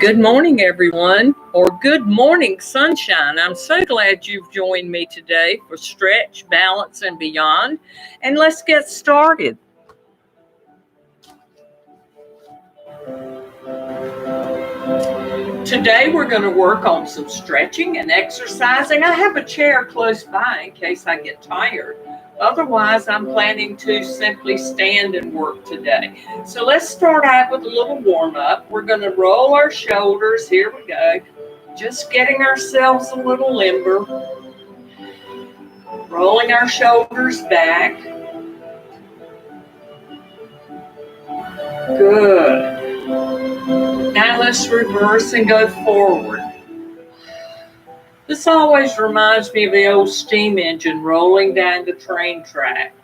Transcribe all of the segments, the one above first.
Good morning, everyone, or good morning, sunshine. I'm so glad you've joined me today for Stretch, Balance, and Beyond. And let's get started. Today, we're going to work on some stretching and exercising. I have a chair close by in case I get tired. Otherwise, I'm planning to simply stand and work today. So let's start out with a little warm-up. We're going to roll our shoulders. Here we go. Just getting ourselves a little limber. Rolling our shoulders back. Good. Now let's reverse and go forward. This always reminds me of the old steam engine rolling down the train track.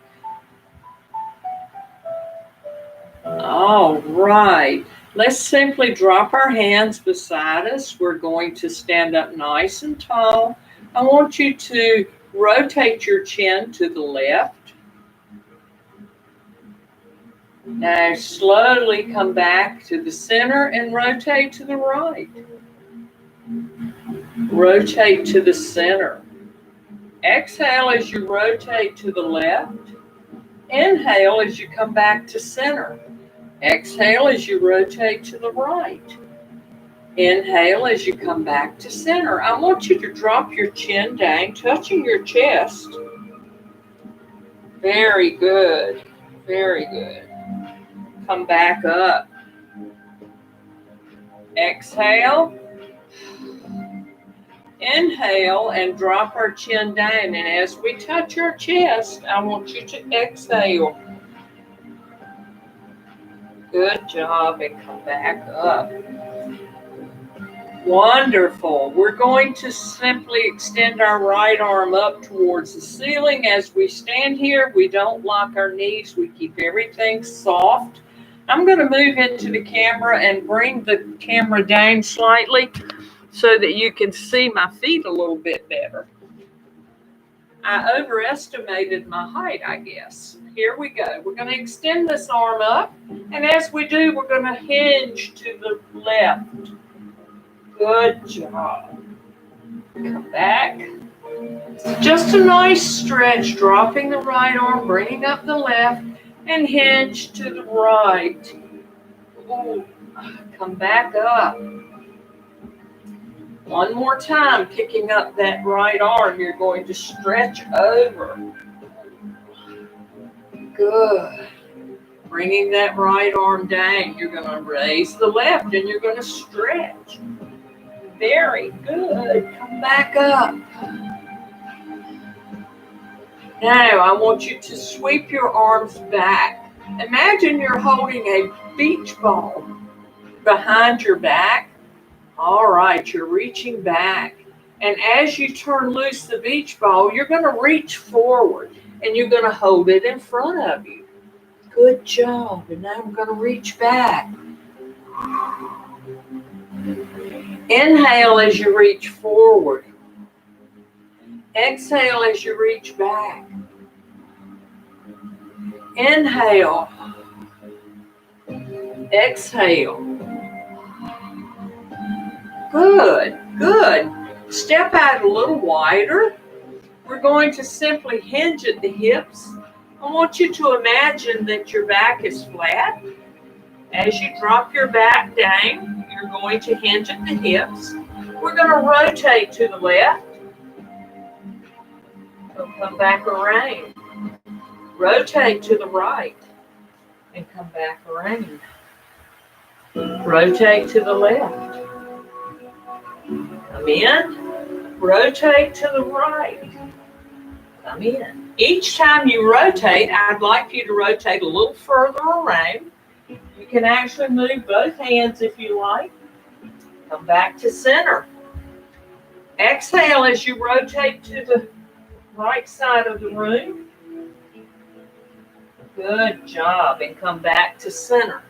All right. Let's simply drop our hands beside us. We're going to stand up nice and tall. I want you to rotate your chin to the left. Now slowly come back to the center and rotate to the right. Rotate to the center. Exhale as you rotate to the left. Inhale as you come back to center. Exhale as you rotate to the right. Inhale as you come back to center. I want you to drop your chin down, touching your chest. Very good. Very good. Come back up. Exhale. Inhale and drop our chin down. And as we touch our chest, I want you to exhale. Good job. And come back up. Wonderful. We're going to simply extend our right arm up towards the ceiling. As we stand here, we don't lock our knees. We keep everything soft. I'm going to move into the camera and bring the camera down slightly so that you can see my feet a little bit better. I overestimated my height, I guess. Here we go. We're going to extend this arm up. And as we do, we're going to hinge to the left. Good job. Come back. Just a nice stretch, dropping the right arm, bringing up the left, and hinge to the right. Ooh, come back up. One more time, picking up that right arm, you're going to stretch over. Good. Bringing that right arm down, you're going to raise the left and you're going to stretch. Very good. Come back up. Now, I want you to sweep your arms back. Imagine you're holding a beach ball behind your back. All right, you're reaching back. And as you turn loose the beach ball, you're going to reach forward and you're going to hold it in front of you. Good job. And now I'm going to reach back. Inhale as you reach forward. Exhale as you reach back. Inhale. Exhale. Good, good. Step out a little wider. We're going to simply hinge at the hips. I want you to imagine that your back is flat. As you drop your back down, you're going to hinge at the hips. We're going to rotate to the left. So come back around. Rotate to the right and come back around. Rotate to the left. Come in. Rotate to the right. Come in. Each time you rotate, I'd like you to rotate a little further around. You can actually move both hands if you like. Come back to center. Exhale as you rotate to the right side of the room. Good job. And come back to center.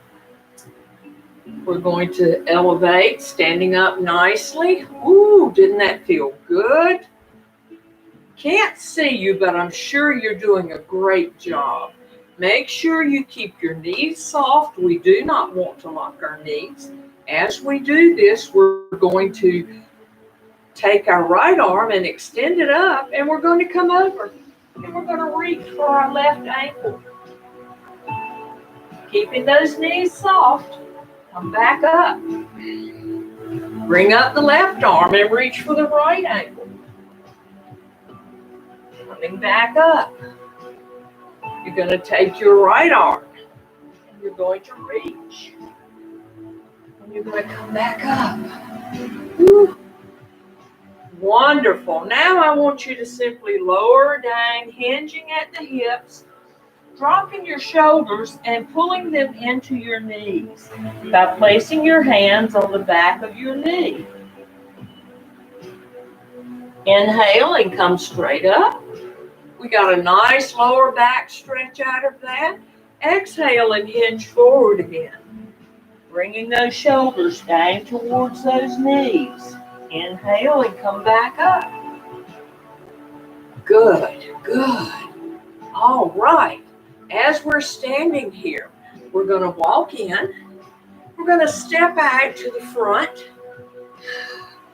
We're going to elevate, standing up nicely. Ooh, didn't that feel good? Can't see you, but I'm sure you're doing a great job. Make sure you keep your knees soft. We do not want to lock our knees. As we do this, we're going to take our right arm and extend it up, and we're going to come over, and we're going to reach for our left ankle. Keeping those knees soft, come back up. Bring up the left arm and reach for the right ankle. Coming back up. You're going to take your right arm and you're going to reach. And you're going to come back up. Woo. Wonderful. Now I want you to simply lower down, hinging at the hips, dropping your shoulders and pulling them into your knees by placing your hands on the back of your knee. Inhale and come straight up. We got a nice lower back stretch out of that. Exhale and hinge forward again. Bringing those shoulders down towards those knees. Inhale and come back up. Good, good. All right. As we're standing here, we're going to walk in. We're going to step out to the front.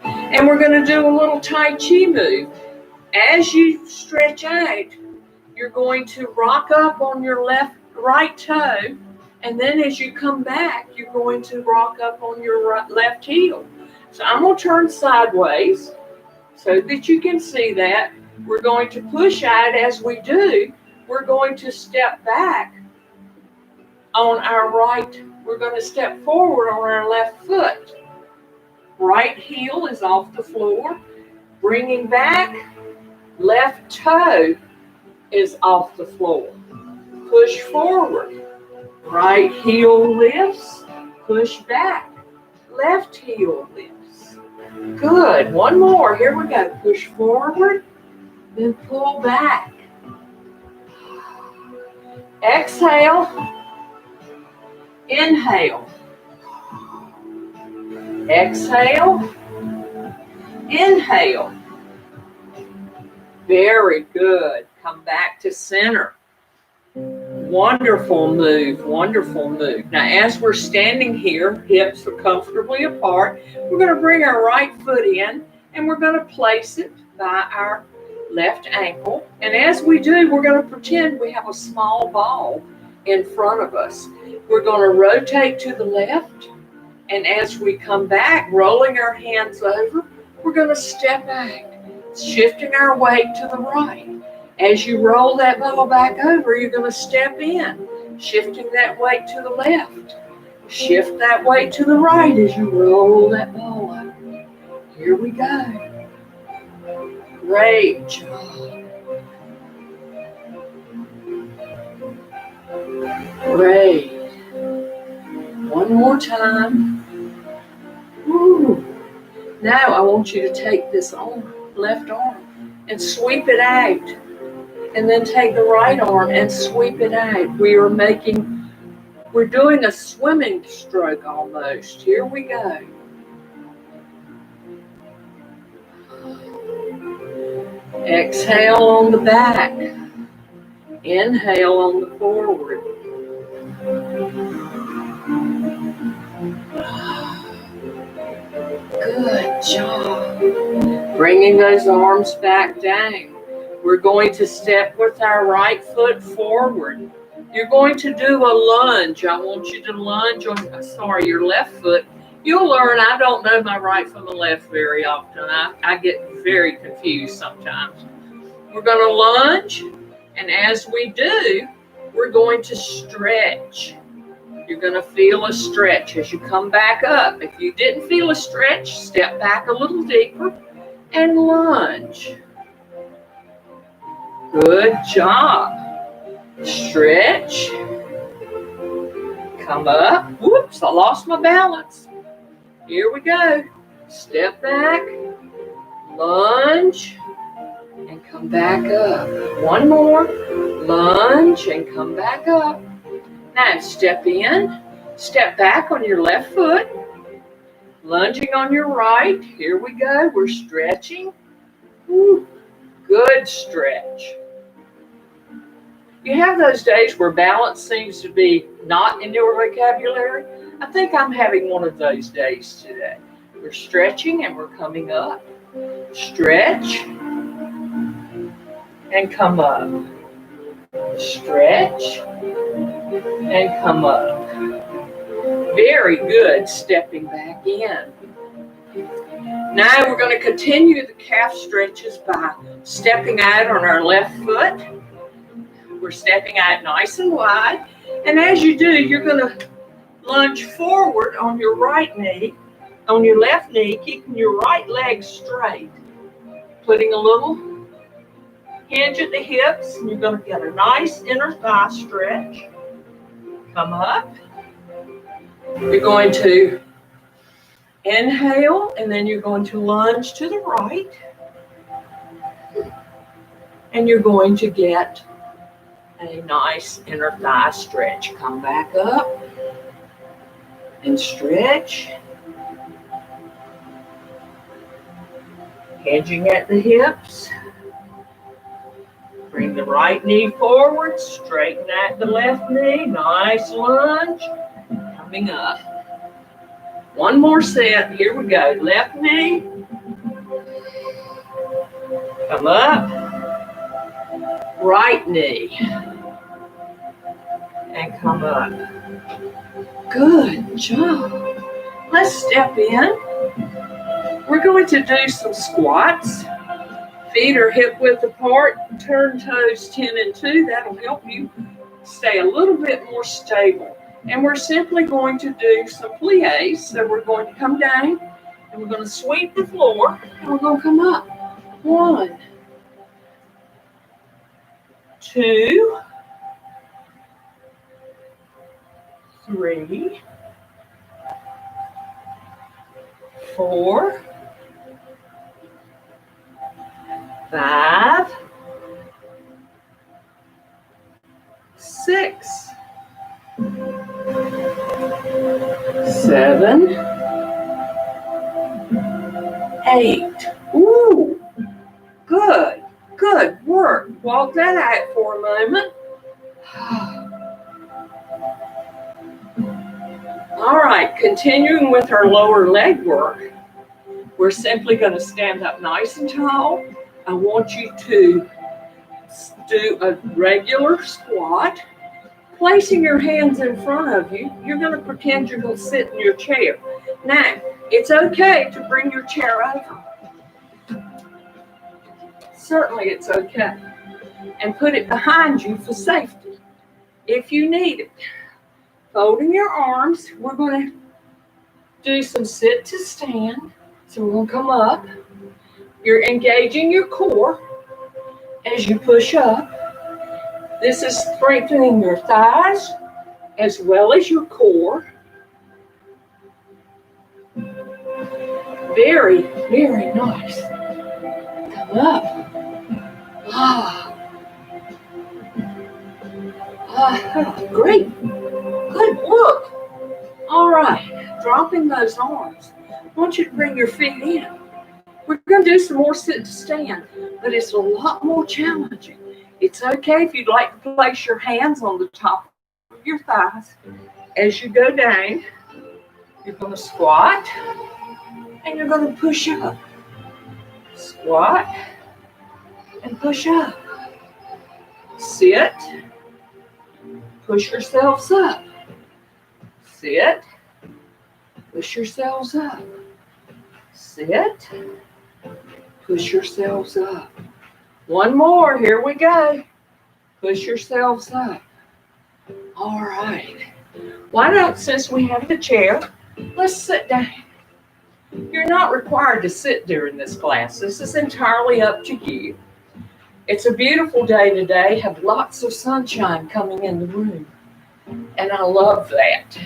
And we're going to do a little Tai Chi move. As you stretch out, you're going to rock up on your right toe, and then as you come back, you're going to rock up on your left heel. So I'm going to turn sideways so that you can see that. We're going to push out. As we do, we're going to step back on our right. We're going to step forward on our left foot. Right heel is off the floor. Bringing back. Left toe is off the floor. Push forward. Right heel lifts. Push back. Left heel lifts. Good. One more. Here we go. Push forward. Then pull back. Exhale. Inhale. Exhale. Inhale. Very good. Come back to center. Wonderful move, wonderful move. Now, as we're standing here, hips are comfortably apart, we're going to bring our right foot in and we're going to place it by our left ankle. And as we do, we're going to pretend we have a small ball in front of us. We're going to rotate to the left. And as we come back, rolling our hands over, we're going to step out. Shifting our weight to the right. As you roll that ball back over, you're going to step in, shifting that weight to the left. Shift that weight to the right as you roll that ball up. Here we go. Great job. Great. One more time. Woo. Now I want you to take this arm. Left arm and sweep it out, and then take the right arm and sweep it out. We're doing a swimming stroke almost. Here we go. Exhale on the back. Inhale on the forward. Good job. Bringing those arms back down. We're going to step with our right foot forward. You're going to do a lunge. I want you to lunge on, your left foot. You'll learn, I don't know my right from the left very often. I get very confused sometimes. We're going to lunge, and as we do, we're going to stretch. You're going to feel a stretch as you come back up. If you didn't feel a stretch, step back a little deeper and lunge. Good job. Stretch. Come up. Whoops, I lost my balance. Here we go. Step back, lunge, and come back up. One more. Lunge and come back up. Now step in, step back on your left foot, lunging on your right. Here we go. We're stretching. Woo. Good stretch. You have those days where balance seems to be not in your vocabulary. I think I'm having one of those days today. We're stretching and we're coming up. Stretch and come up. Stretch and come up. Very good. Stepping back in. Now we're going to continue the calf stretches by stepping out on our left foot. We're stepping out nice and wide. And as you do, you're going to lunge forward on your right knee, on your left knee, keeping your right leg straight. Putting a little hinge at the hips, and you're going to get a nice inner thigh stretch. Come up. You're going to inhale, and then you're going to lunge to the right. And you're going to get a nice inner thigh stretch. Come back up and stretch. Hinging at the hips. Bring the right knee forward, straighten out the left knee, nice lunge, coming up. One more set, here we go. Left knee, come up, right knee, and come up. Good job. Let's step in. We're going to do some squats. Feet are hip width apart, turn toes 10 and 2. That'll help you stay a little bit more stable. And we're simply going to do some plies. So we're going to come down and we're going to sweep the floor and we're going to come up. 1, 2, 3, 4, 5, 6, 7, 8. Ooh, good, good work. Walk that out for a moment. All right, continuing with our lower leg work, we're simply going to stand up nice and tall. I want you to do a regular squat. Placing your hands in front of you, you're going to pretend you're going to sit in your chair. Now, it's okay to bring your chair over. Certainly it's okay. And put it behind you for safety if you need it. Folding your arms, we're going to do some sit to stand. So we're going to come up. You're engaging your core as you push up. This is strengthening your thighs as well as your core. Very, very nice. Come up. Great. Good work. All right. Dropping those arms. I want you to bring your feet in. We're going to do some more sit to stand, but it's a lot more challenging. It's okay if you'd like to place your hands on the top of your thighs. As you go down, you're going to squat and you're going to push up. Squat and push up. Sit. Push yourselves up. Sit. Push yourselves up. Sit. Push yourselves up. One more. Here we go. Push yourselves up. All right. Why don't, since we have the chair, let's sit down. You're not required to sit during this class. This is entirely up to you. It's a beautiful day today. Have lots of sunshine coming in the room. And I love that.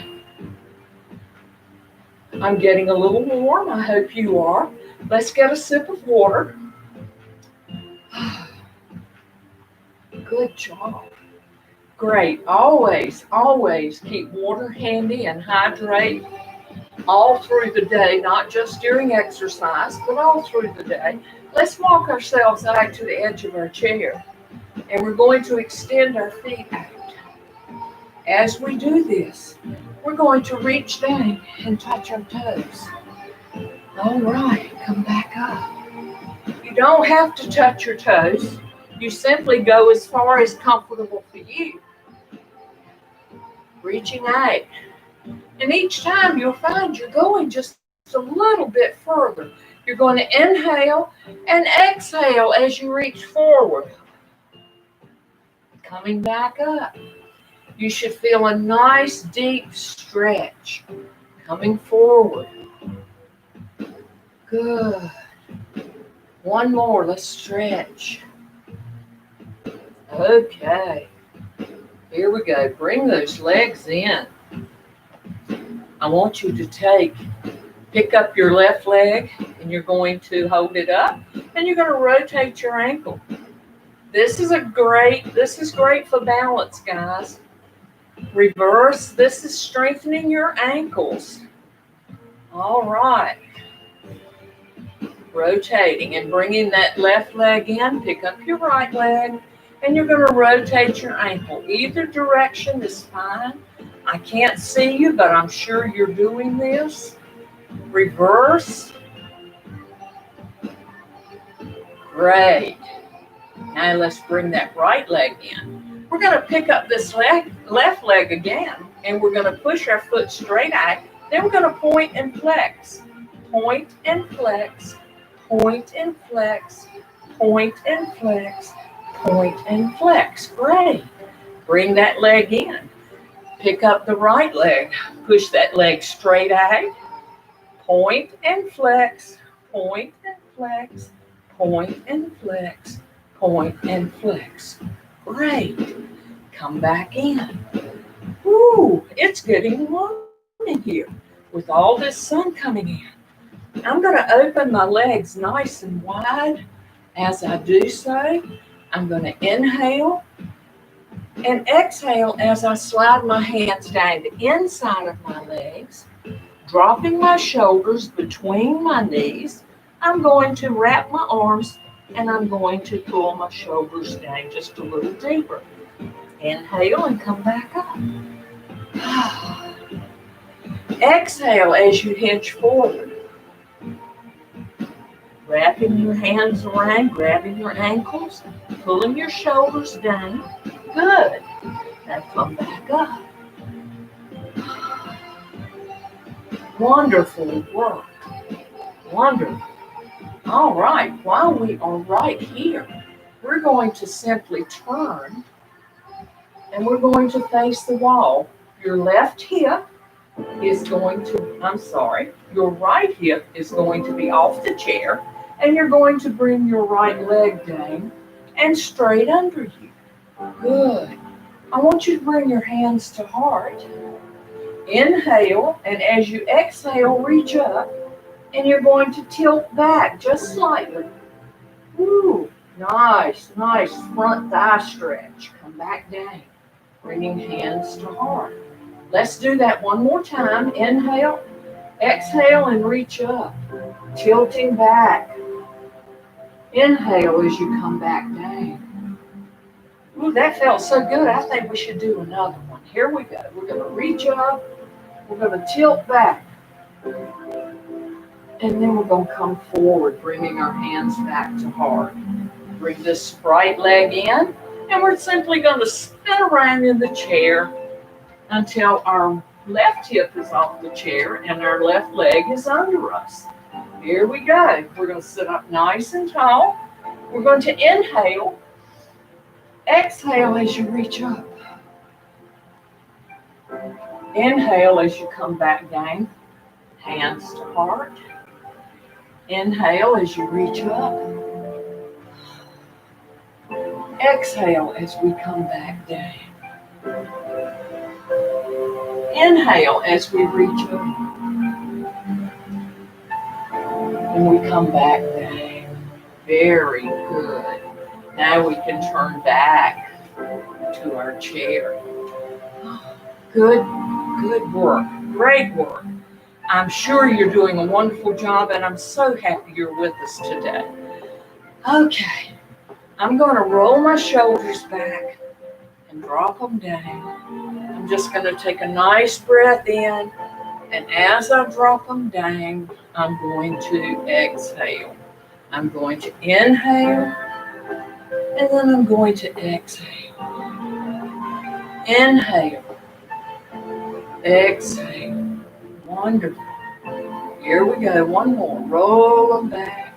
I'm getting a little warm. I hope you are. Let's get a sip of water. Good job. Great. Always, always keep water handy and hydrate all through the day, not just during exercise, but all through the day. Let's walk ourselves out to the edge of our chair. And we're going to extend our feet out. As we do this, we're going to reach down and touch our toes. All right, come back up. You don't have to touch your toes. You simply go as far as comfortable for you. Reaching out. And each time you'll find you're going just a little bit further. You're going to inhale and exhale as you reach forward. Coming back up. You should feel a nice deep stretch. Coming forward. Good. One more, let's stretch. Okay. Here we go. Bring those legs in. I want you to pick up your left leg and you're going to hold it up and you're going to rotate your ankle. This is great for balance, guys. Reverse. This is strengthening your ankles. All right. Rotating and bringing that left leg in. Pick up your right leg and you're going to rotate your ankle. Either direction is fine. I can't see you, but I'm sure you're doing this. Reverse. Great. Now let's bring that right leg in. We're going to pick up this left leg again, and we're going to push our foot straight out. Then we're going to point and flex. Point and flex. Point and flex. Point and flex. Point and flex. Great. Bring that leg in. Pick up the right leg. Push that leg straight out. Point and flex. Point and flex. Point and flex. Point and flex. Great. Come back in. Ooh, it's getting warm in here with all this sun coming in. I'm going to open my legs nice and wide. As I do so, I'm going to inhale and exhale as I slide my hands down the inside of my legs, dropping my shoulders between my knees. I'm going to wrap my arms and I'm going to pull my shoulders down just a little deeper. Inhale and come back up. Exhale as you hinge forward. Wrapping your hands around, grabbing your ankles, pulling your shoulders down. Good. Now come back up. Wonderful work. Wonderful. All right, while we are right here, we're going to simply turn and we're going to face the wall. Your left hip is going to, your right hip is going to be off the chair and you're going to bring your right leg down and straight under you. Good. I want you to bring your hands to heart. Inhale, and as you exhale, reach up. And you're going to tilt back just slightly. Ooh, nice front thigh stretch. Come back down, bringing hands to heart. Let's do that one more time. Inhale, exhale, and reach up, tilting back. Inhale as you come back down. Ooh, that felt so good. I think we should do another one. Here we go. We're going to reach up. We're going to tilt back. And then we're going to come forward, bringing our hands back to heart. Bring this right leg in, and we're simply going to spin around in the chair until our left hip is off the chair and our left leg is under us. Here we go. We're going to sit up nice and tall. We're going to inhale. Exhale as you reach up. Inhale as you come back down. Hands to heart. Inhale as you reach up. Exhale as we come back down. Inhale as we reach up. And we come back down. Very good. Now we can turn back to our chair. Good work. Great work. I'm sure you're doing a wonderful job, and I'm so happy you're with us today. Okay, I'm going to roll my shoulders back and drop them down. I'm just going to take a nice breath in, and as I drop them down, I'm going to exhale. I'm going to inhale, and then I'm going to exhale. Inhale, exhale. Wonderful. Here we go. One more. Roll them back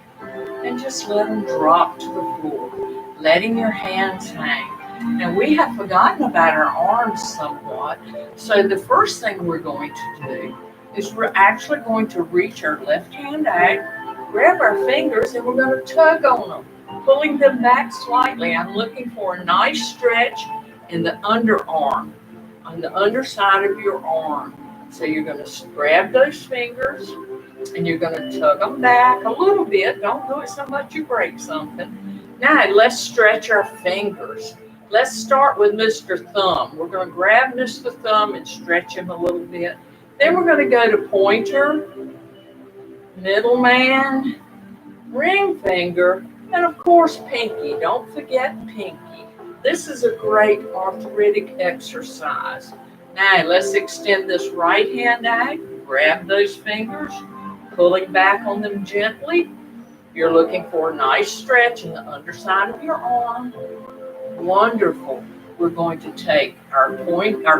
and just let them drop to the floor, letting your hands hang. Now, we have forgotten about our arms somewhat, so the first thing we're going to do is we're actually going to reach our left hand out, grab our fingers, and we're going to tug on them, pulling them back slightly. I'm looking for a nice stretch in the underarm, on the underside of your arm. So you're going to grab those fingers, and you're going to tug them back a little bit. Don't do it so much you break something. Now, let's stretch our fingers. Let's start with Mr. Thumb. We're going to grab Mr. Thumb and stretch him a little bit. Then we're going to go to pointer, middle man, ring finger, and of course pinky. Don't forget pinky. This is a great arthritic exercise. Now let's extend this right hand out. Grab those fingers, pulling back on them gently. You're looking for a nice stretch in the underside of your arm. Wonderful. We're going to take our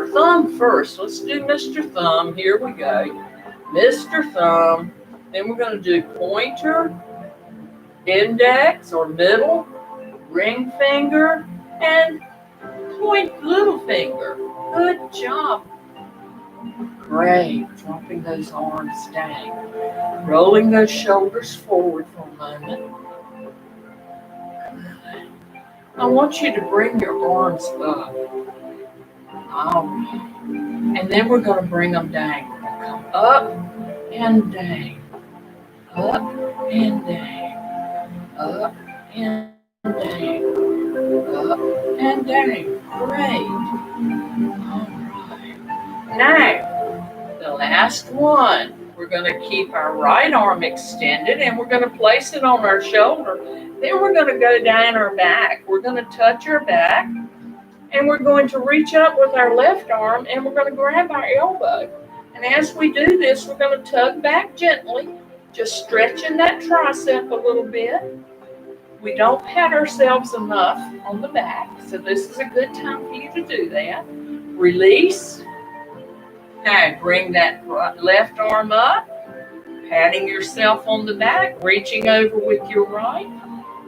thumb first. Let's do Mr. Thumb. Here we go. Mr. Thumb. Then we're going to do pointer, index or middle, ring finger, and little finger. Good job. Great. Dropping those arms down. Rolling those shoulders forward for a moment. I want you to bring your arms up. All right. And then we're going to bring them down. Come up and down. Up and down. Up and down. Up and down. Great. All right. Now, the last one. We're going to keep our right arm extended, and we're going to place it on our shoulder. Then we're going to go down our back. We're going to touch our back, and we're going to reach up with our left arm, and we're going to grab our elbow. And as we do this, we're going to tug back gently, just stretching that tricep a little bit. We don't pat ourselves enough on the back, so this is a good time for you to do that. Release. Now bring that left arm up, patting yourself on the back, reaching over with your right,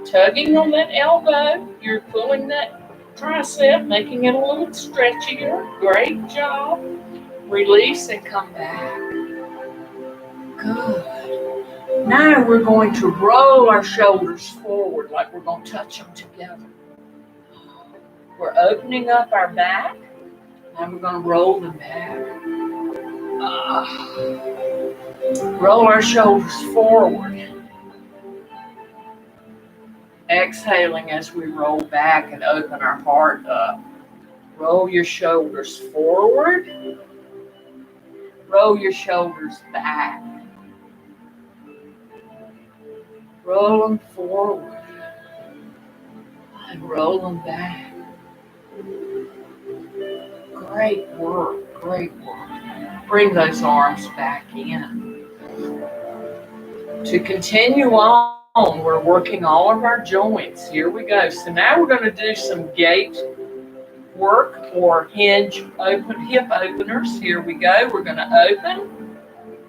tugging on that elbow. You're pulling that tricep, making it a little stretchier. Great job. Release and come back. Good. Now we're going to roll our shoulders forward like we're going to touch them together. We're opening up our back. Now we're going to roll them back. Roll our shoulders forward. Exhaling as we roll back and open our heart up. Roll your shoulders forward. Roll your shoulders back. Roll them forward. And roll them back. Great work, great work. Bring those arms back in. To continue on, we're working all of our joints. Here we go. So now we're going to do some gait work or hinge hip openers. Here we go. We're going to open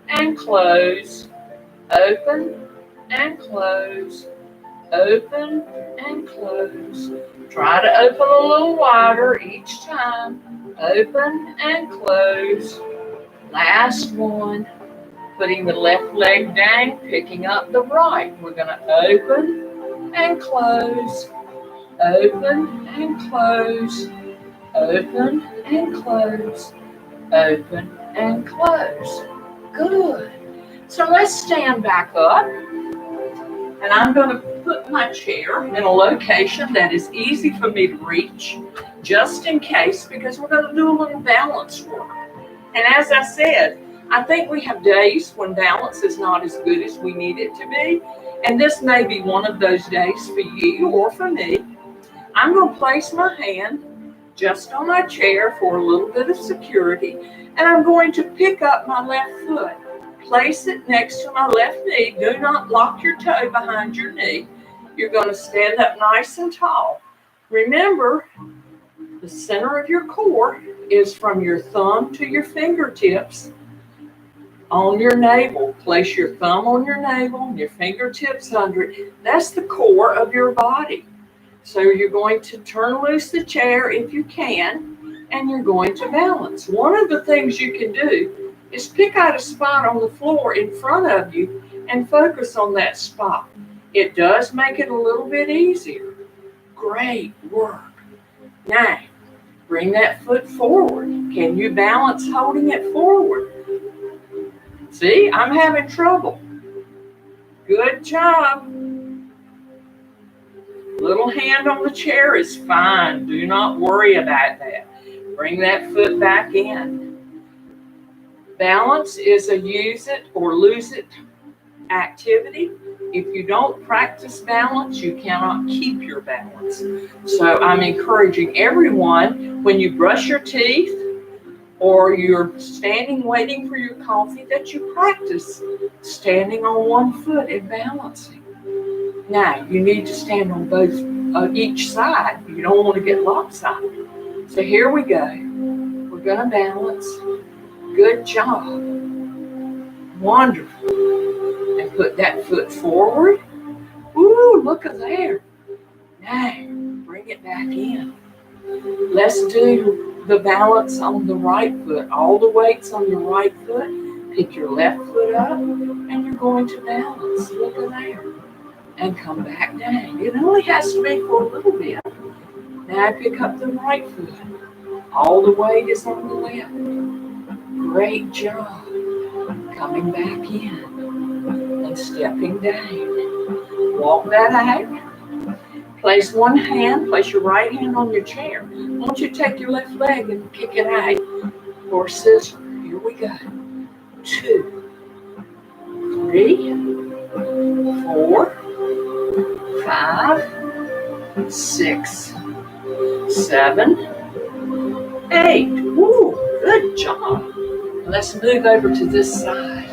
and close, open and close, open and close. Try to open a little wider each time. Open and close. Last one. Putting the left leg down, picking up the right. We're going to open and close. Open and close. Open and close. Open and close. Good. So let's stand back up. And I'm going to put my chair in a location that is easy for me to reach, just in case, because we're going to do a little balance work. And as I said, I think we have days when balance is not as good as we need it to be. And this may be one of those days for you or for me. I'm going to place my hand just on my chair for a little bit of security, and I'm going to pick up my left foot. Place it next to my left knee. Do not lock your toe behind your knee. You're going to stand up nice and tall. Remember, the center of your core is from your thumb to your fingertips on your navel. Place your thumb on your navel and your fingertips under it. That's the core of your body. So you're going to turn loose the chair if you can, and you're going to balance. One of the things you can do is pick out a spot on the floor in front of you and focus on that spot. It does make it a little bit easier. Great work. Now, bring that foot forward. Can you balance holding it forward? See, I'm having trouble. Good job. Little hand on the chair is fine. Do not worry about that. Bring that foot back in. Balance is a use it or lose it activity. If you don't practice balance, you cannot keep your balance. So I'm encouraging everyone, when you brush your teeth or you're standing waiting for your coffee, that you practice standing on one foot and balancing. Now, you need to stand on both each side. You don't want to get lopsided. So here we go. We're going to balance. Good job. Wonderful. And put that foot forward. Ooh, look at there. Now, bring it back in. Let's do the balance on the right foot. All the weight's on your right foot. Pick your left foot up, and you're going to balance. Look at there. And come back down. It only has to be for a little bit. Now pick up the right foot. All the weight is on the left. Great job. Coming back in and stepping down. Walk that out. Place one hand, place your right hand on your chair. I want you to take your left leg and kick it out for a scissor. Here we go. 2, 3, 4, 5, 6, 7, 8. Woo, good job. Let's move over to this side.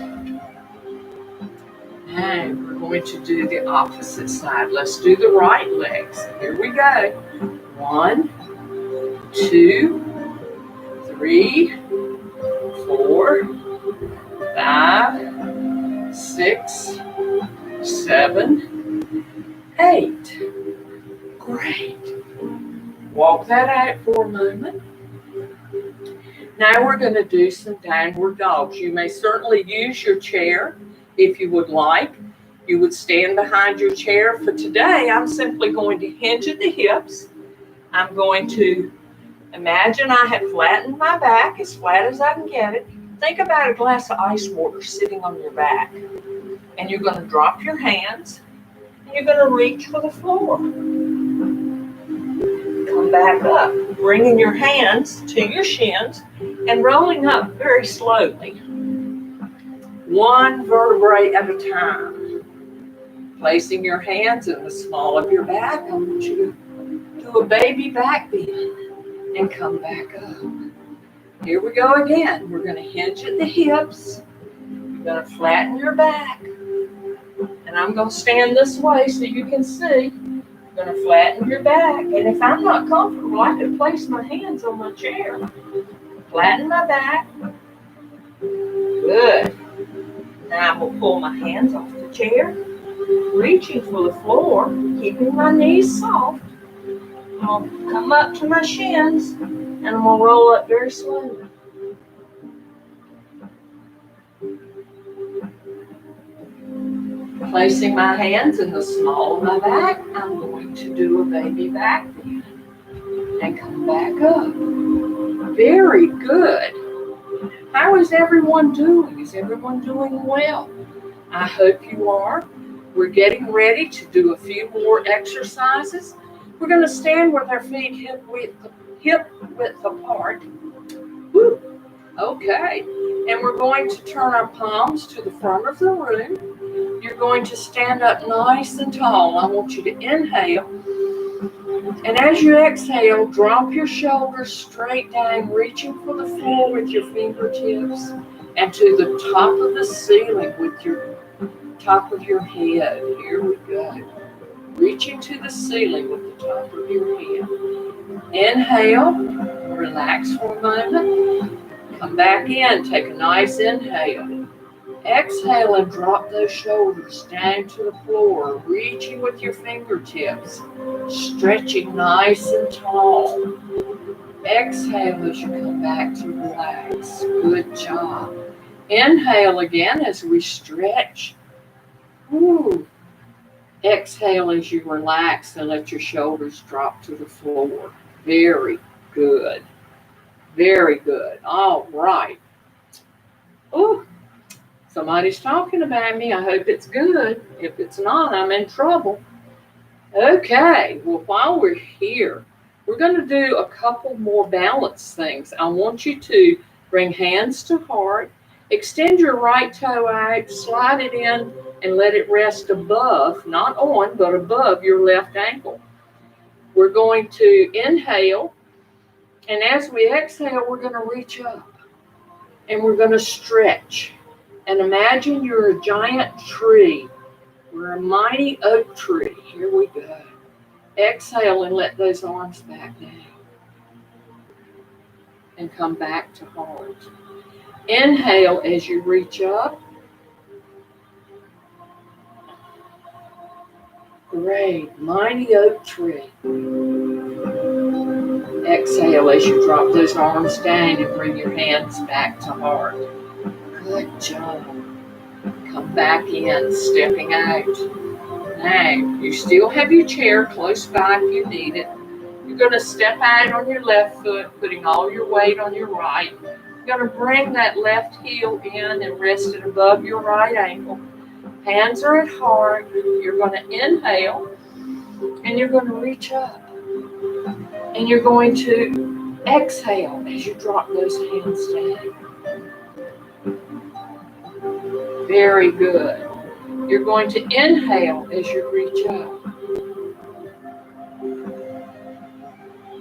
And we're going to do the opposite side. Let's do the right leg. So here we go. 1, 2, 3, 4, 5, 6, 7, 8. Great. Walk that out for a moment. Now we're going to do some downward dogs. You may certainly use your chair if you would like. You would stand behind your chair. For today, I'm simply going to hinge at the hips. I'm going to imagine I have flattened my back as flat as I can get it. Think about a glass of ice water sitting on your back. And you're going to drop your hands. And you're going to reach for the floor. Come back up, bringing your hands to your shins and rolling up very slowly. One vertebrae at a time. Placing your hands in the small of your back. I want you to do a baby back bend and come back up. Here we go again. We're going to hinge at the hips. You're going to flatten your back. And I'm going to stand this way so you can see. I'm going to flatten your back. And if I'm not comfortable, I can place my hands on my chair. Flatten my back. Good. Now I'm going to pull my hands off the chair, reaching for the floor, keeping my knees soft. I'm going to come up to my shins, and I'm going to roll up very slowly. Placing my hands in the small of my back, I'm going to do a baby back bend and come back up. Very good. How is everyone doing? Is everyone doing well? I hope you are. We're getting ready to do a few more exercises. We're going to stand with our feet hip width apart. Woo. Okay. And we're going to turn our palms to the front of the room. You're going to stand up nice and tall. I want you to inhale And as you exhale, drop your shoulders straight down, reaching for the floor with your fingertips and to the top of the ceiling with your top of your head. Here we go. Reaching to the ceiling with the top of your head. Inhale, relax for a moment. Come back in, take a nice inhale. Exhale and drop those shoulders down to the floor, reaching with your fingertips, stretching nice and tall. Exhale as you come back to relax. Good job. Inhale again as we stretch. Woo. Exhale as you relax and let your shoulders drop to the floor. Very good. Very good. All right. Ooh. Somebody's talking about me. I hope it's good. If it's not, I'm in trouble. Okay, well, while we're here, we're going to do a couple more balance things. I want you to bring hands to heart, extend your right toe out, slide it in, and let it rest above, not on, but above your left ankle. We're going to inhale, and as we exhale, we're going to reach up, and we're going to stretch. And imagine you're a giant tree. We're a mighty oak tree. Here we go. Exhale and let those arms back down. And come back to heart. Inhale as you reach up. Great. Mighty oak tree. Exhale as you drop those arms down and bring your hands back to heart. Good job. Come back in, stepping out. Now, you still have your chair close by if you need it. You're going to step out on your left foot, putting all your weight on your right. You're going to bring that left heel in and rest it above your right ankle. Hands are at heart. You're going to inhale, and you're going to reach up. And you're going to exhale as you drop those hands down. Very good. You're going to inhale as you reach up.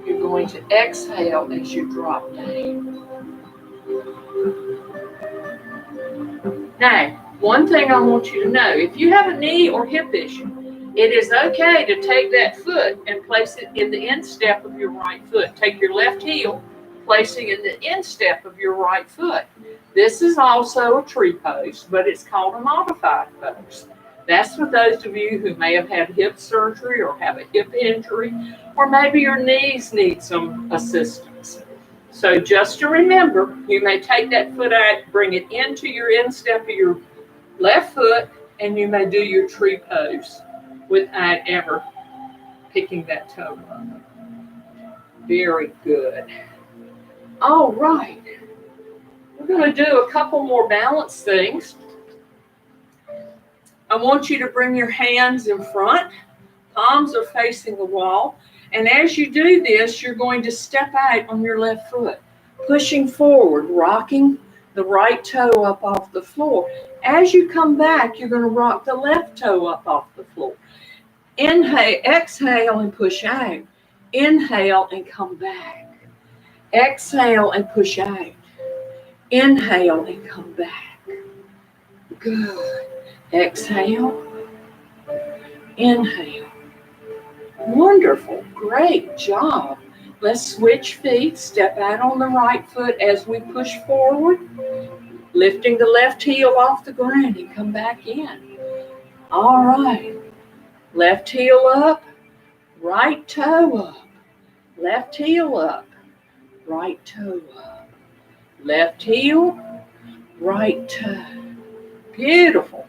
You're going to exhale as you drop down. Now, one thing I want you to know, if you have a knee or hip issue, it is okay to take that foot and place it in the instep of your right foot. Take your left heel, placing it in the instep of your right foot. This is also a tree pose, but it's called a modified pose. That's for those of you who may have had hip surgery or have a hip injury, or maybe your knees need some assistance. So just to remember, you may take that foot out, bring it into your instep of your left foot, and you may do your tree pose without ever picking that toe up. Very good. All right. We're going to do a couple more balance things. I want you to bring your hands in front. Palms are facing the wall. And as you do this, you're going to step out on your left foot, pushing forward, rocking the right toe up off the floor. As you come back, you're going to rock the left toe up off the floor. Inhale, exhale, and push out. Inhale and come back. Exhale and push out. Inhale and come back. Good. Exhale. Inhale. Wonderful. Great job. Let's switch feet. Step out on the right foot as we push forward. Lifting the left heel off the ground and come back in. All right. Left heel up. Right toe up. Left heel up. Right toe up. Left heel, right toe. Beautiful.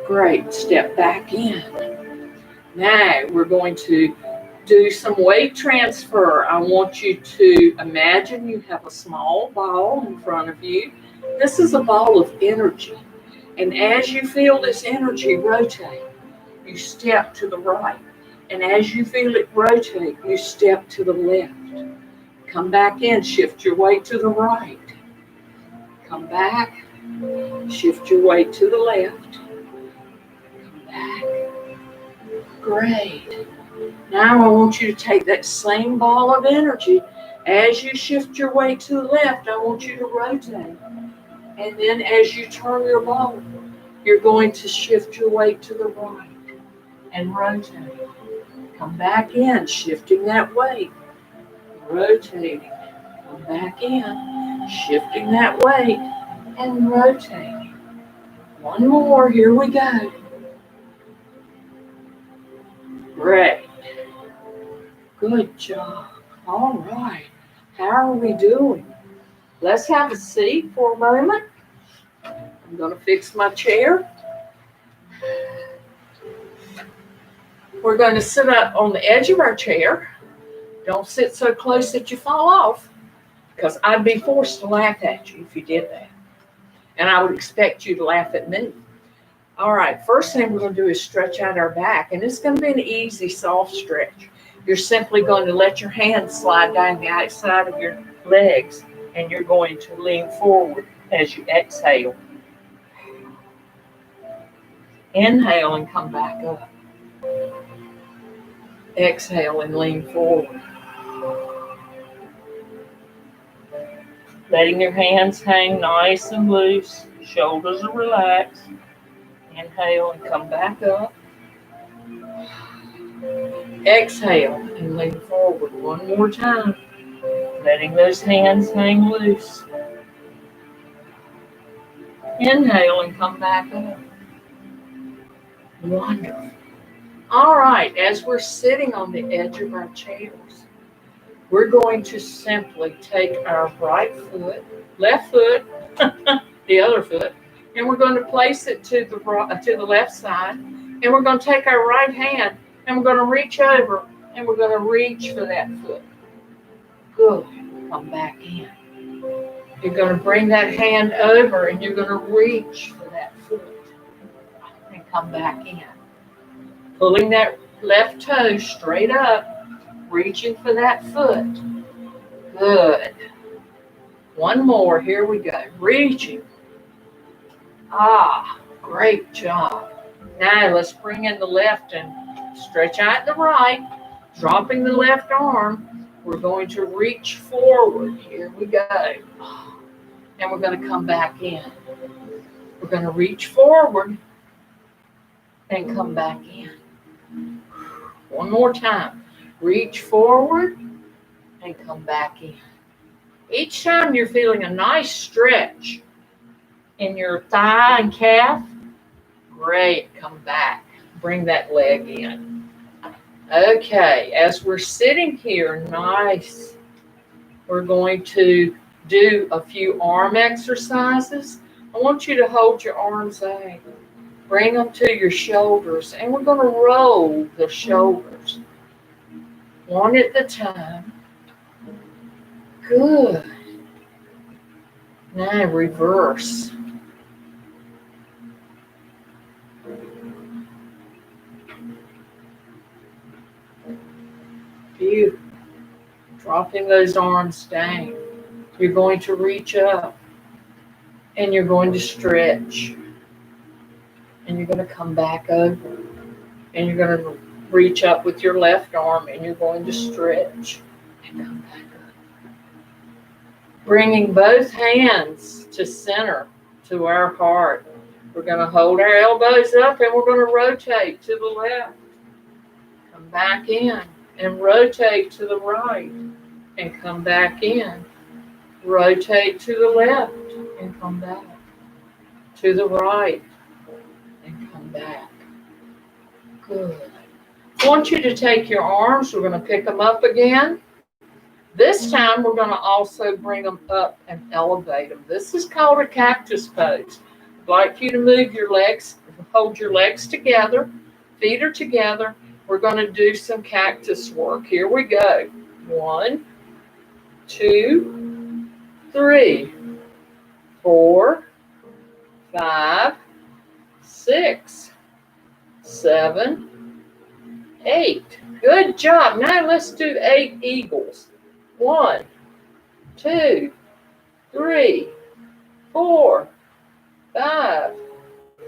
Great. Step back in. Now we're going to do some weight transfer. I want you to imagine you have a small ball in front of you. This is a ball of energy. And as you feel this energy rotate, you step to the right. And as you feel it rotate, you step to the left. Come back in, shift your weight to the right. Come back, shift your weight to the left. Come back. Great. Now I want you to take that same ball of energy. As you shift your weight to the left, I want you to rotate. And then as you turn your ball, you're going to shift your weight to the right and rotate. Come back in, shifting that weight. Rotating. Come back in, shifting that weight and rotating. One more, here we go. Great. Good job. All right. How are we doing? Let's have a seat for a moment. I'm going to fix my chair. We're going to sit up on the edge of our chair. Don't sit so close that you fall off, because I'd be forced to laugh at you if you did that. And I would expect you to laugh at me. All right, first thing we're going to do is stretch out our back, and it's going to be an easy, soft stretch. You're simply going to let your hands slide down the outside of your legs, and you're going to lean forward as you exhale. Inhale and come back up. Exhale and lean forward. Letting your hands hang nice and loose. Shoulders are relaxed. Inhale and come back up. Exhale and lean forward one more time. Letting those hands hang loose. Inhale and come back up. Wonderful. All right, as we're sitting on the edge of our chairs, we're going to simply take our right foot, left foot, the other foot, and we're going to place it to the left side, and we're going to take our right hand, and we're going to reach over, and we're going to reach for that foot. Good. Come back in. You're going to bring that hand over, and you're going to reach for that foot, and come back in. Pulling that left toe straight up, reaching for that foot. Good. One more. Here we go. Reaching. Great job. Now let's bring in the left and stretch out the right. Dropping the left arm. We're going to reach forward. Here we go. And we're going to come back in. We're going to reach forward and come back in. One more time. Reach forward and come back in. Each time you're feeling a nice stretch in your thigh and calf, great, come back. Bring that leg in. Okay, as we're sitting here, nice, we're going to do a few arm exercises. I want you to hold your arms out. Bring them to your shoulders, and we're going to roll the shoulders. One at a time. Good. Now reverse. Beautiful. Dropping those arms down. You're going to reach up, and you're going to stretch. And you're going to come back over, and you're going to reach up with your left arm, and you're going to stretch and come back up. Bringing both hands to center, to our heart. We're going to hold our elbows up, and we're going to rotate to the left. Come back in and rotate to the right and come back in. Rotate to the left and come back. To the right. And come back. Good. I want you to take your arms. We're going to pick them up again. This time we're going to also bring them up and elevate them. This is called a cactus pose. I'd like you to move your legs, hold your legs together, feet are together. We're going to do some cactus work. Here we go. 1, 2, 3, 4, 5, 6, 7, 8. Good job. Now let's do 8 eagles. 1, 2, 3, 4, 5,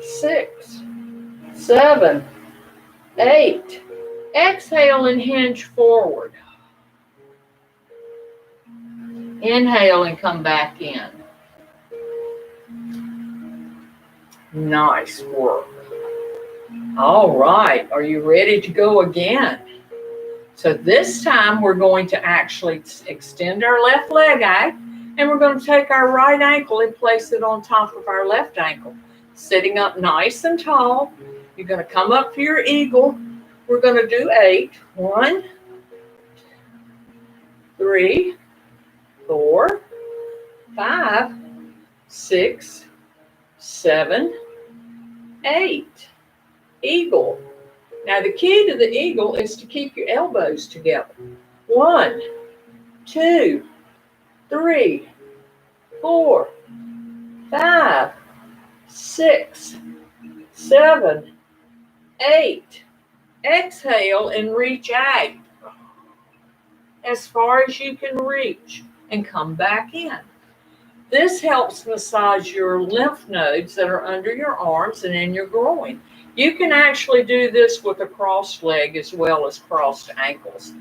6, 7, 8. Exhale and hinge forward. Inhale and come back in. Nice work. All right, are you ready to go again? So this time we're going to actually extend our left leg out, and we're going to take our right ankle and place it on top of our left ankle. Sitting up nice and tall. You're going to come up for your eagle. We're going to do 8. 1, 3, 4, 5, 6, 7, 8. Eagle. Now the key to the eagle is to keep your elbows together. 1, 2, 3, 4, 5, 6, 7, 8. Exhale and reach out as far as you can reach and come back in. This helps massage your lymph nodes that are under your arms and in your groin. You can actually do this with a crossed leg as well as crossed ankles.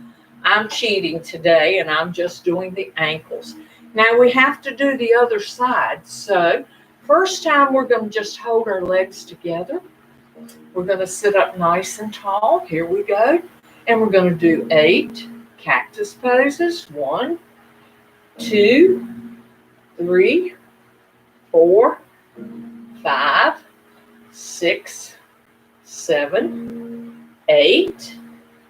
I'm cheating today and I'm just doing the ankles. Now we have to do the other side. So first time we're going to just hold our legs together. We're going to sit up nice and tall. Here we go. And we're going to do 8 cactus poses. 1, 2, 3, 4, 5, 6, 7, 8.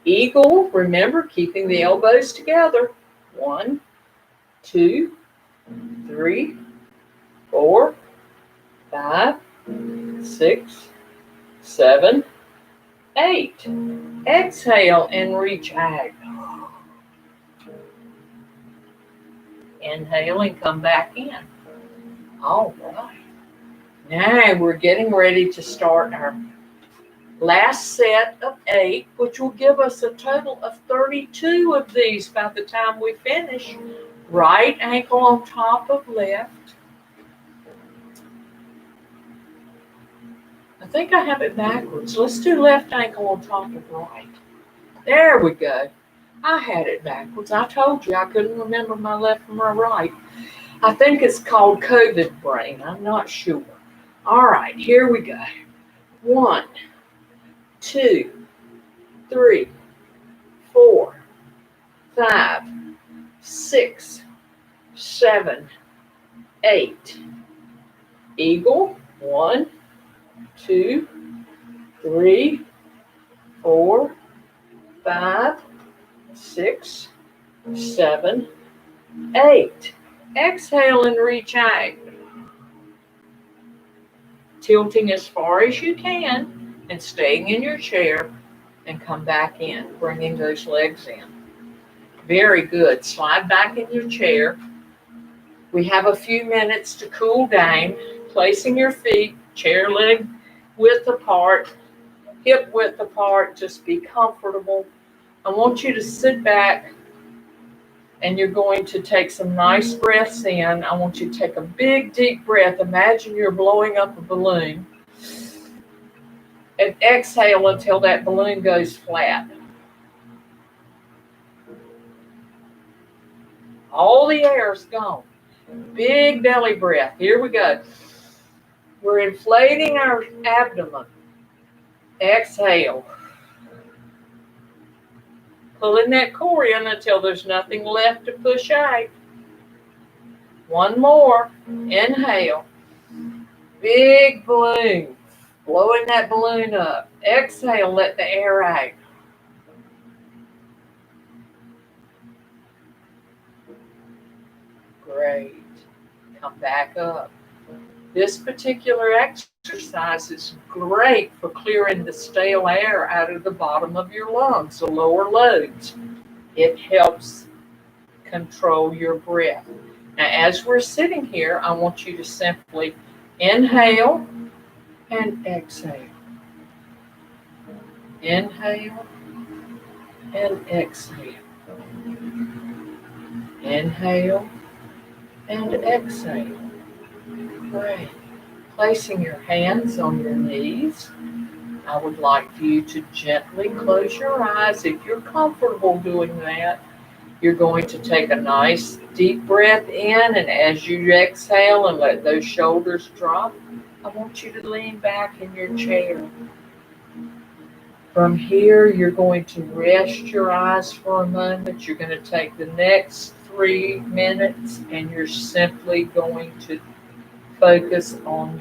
Eagle, remember, keeping the elbows together. 1, 2, 3, 4, 5, 6, 7, 8. Exhale and reach out. Inhale and come back in. All right. Now we're getting ready to start our last set of 8, which will give us a total of 32 of these by the time we finish. Right ankle on top of left. I think I have it backwards. Let's do left ankle on top of right. There we go. I had it backwards. I told you I couldn't remember my left from my right. I think it's called COVID brain. I'm not sure. All right, here we go. 1, 2, 3, 4, 5, 6, 7, 8. Eagle. 1, 2, 3, 4, 5, 6, 7, 8. Exhale and reach out. Tilting as far as you can and staying in your chair and come back in, bringing those legs in. Very good. Slide back in your chair. We have a few minutes to cool down, placing your feet, chair leg width apart, hip width apart. Just be comfortable. I want you to sit back and you're going to take some nice breaths in. I want you to take a big, deep breath. Imagine you're blowing up a balloon. And exhale until that balloon goes flat. All the air is gone. Big belly breath. Here we go. We're inflating our abdomen. Exhale. Pulling that core in until there's nothing left to push out. One more. Inhale. Big balloon. Blowing that balloon up. Exhale, let the air out. Great. Come back up. This particular exercise is great for clearing the stale air out of the bottom of your lungs, the lower lobes. It helps control your breath. Now, as we're sitting here, I want you to simply inhale and exhale. Inhale and exhale. Inhale and exhale. Great. Placing your hands on your knees. I would like for you to gently close your eyes if you're comfortable doing that. You're going to take a nice deep breath in, and as you exhale and let those shoulders drop, I want you to lean back in your chair. From here, you're going to rest your eyes for a moment. You're going to take the next 3 minutes, and you're simply going to focus on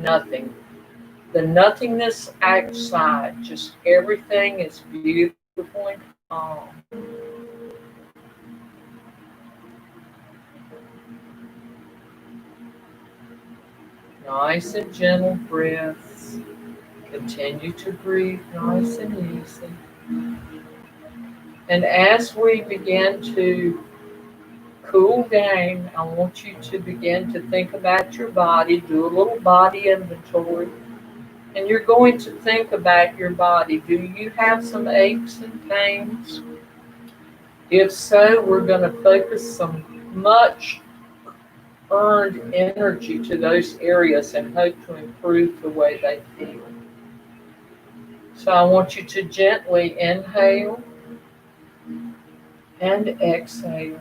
nothing. The nothingness outside, just everything is beautiful and calm. Nice and gentle breaths. Continue to breathe nice and easy. And as we begin to cool down, I want you to begin to think about your body, do a little body inventory. And you're going to think about your body. Do you have some aches and pains? If so, we're going to focus some much earned energy to those areas and hope to improve the way they feel. So I want you to gently inhale and exhale.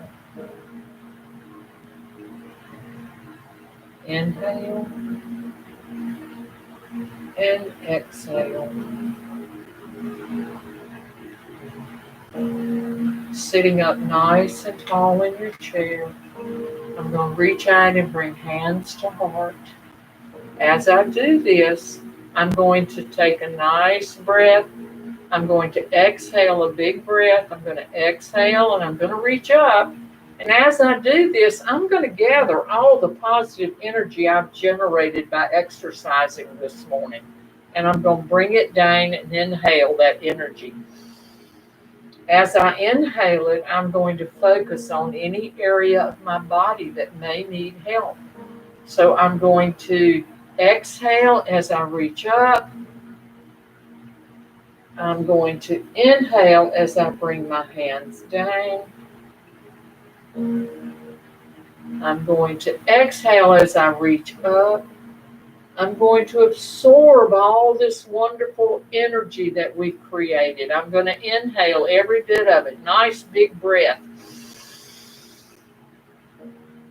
Inhale and exhale. Sitting up nice and tall in your chair, I'm going to reach out and bring hands to heart. As I do this, I'm going to take a nice breath. I'm going to exhale a big breath. I'm going to exhale and I'm going to reach up. And as I do this, I'm going to gather all the positive energy I've generated by exercising this morning. And I'm going to bring it down and inhale that energy. As I inhale it, I'm going to focus on any area of my body that may need help. So I'm going to exhale as I reach up. I'm going to inhale as I bring my hands down. I'm going to exhale as I reach up. I'm going to absorb all this wonderful energy that we've created. I'm going to inhale every bit of it. Nice big breath.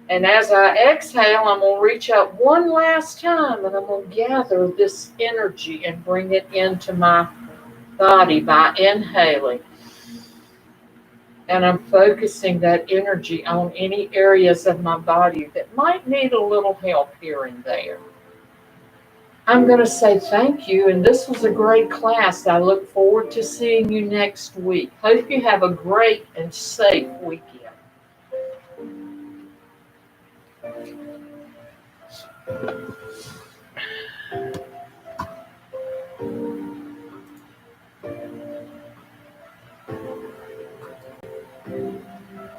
And as I exhale, I'm going to reach up one last time and I'm going to gather this energy and bring it into my body by inhaling. And I'm focusing that energy on any areas of my body that might need a little help here and there. I'm going to say thank you, and this was a great class. I look forward to seeing you next week. Hope you have a great and safe weekend.